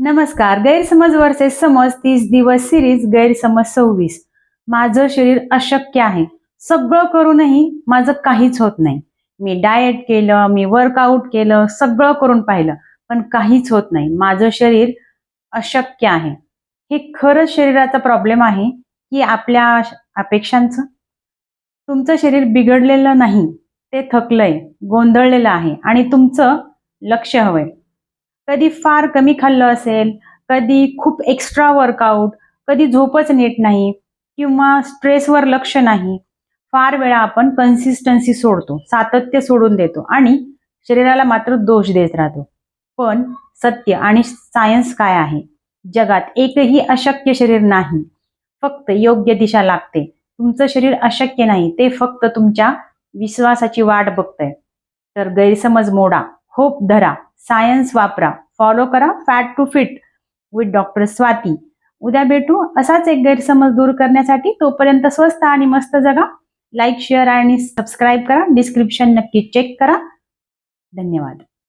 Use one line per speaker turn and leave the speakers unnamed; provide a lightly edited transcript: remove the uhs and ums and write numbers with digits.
नमस्कार. गैरसमज वर्सेस समज 30 दिवस सिरीज गैरसमज 26. माझं शरीर अशक्य आहे. सगळं करूनही माझं काहीच होत नाही. मी डाएट केलं, मी वर्कआउट केलं, सगळं करून पाहिलं, पण काहीच होत नाही. माझं शरीर अशक्य आहे. हे खरंच शरीराचा प्रॉब्लेम आहे की आपल्या अपेक्षांचं? तुमचं शरीर बिघडलेलं नाही, ते थकलंय, गोंधळलेलं आहे आणि तुमचं लक्ष हवंय. कधी फार कमी खाल्लं असेल, कधी खूप एक्स्ट्रा वर्कआउट, कधी झोपच नीट नाही किंवा स्ट्रेसवर लक्ष नाही. फार वेळा आपण कन्सिस्टन्सी सोडतो, सातत्य सोडून देतो आणि शरीराला मात्र दोष देत राहतो. पण सत्य आणि सायन्स काय आहे? जगात एकही अशक्य शरीर नाही. फक्त योग्य दिशा लागते. तुमचं शरीर अशक्य नाही, ते फक्त तुमच्या विश्वासाची वाट बघतंय. तर गैरसमज मोडा, होप धरा, सायन्स वापरा, फॉलो करा fat to fit with doctor Swati. उद्या भेटू असाच एक गैरसमज दूर करण्यासाठी. तोपर्यंत स्वस्त आणि मस्त जगा. लाईक, शेअर आणि सबस्क्राईब करा. डिस्क्रिप्शन नक्की चेक करा. धन्यवाद.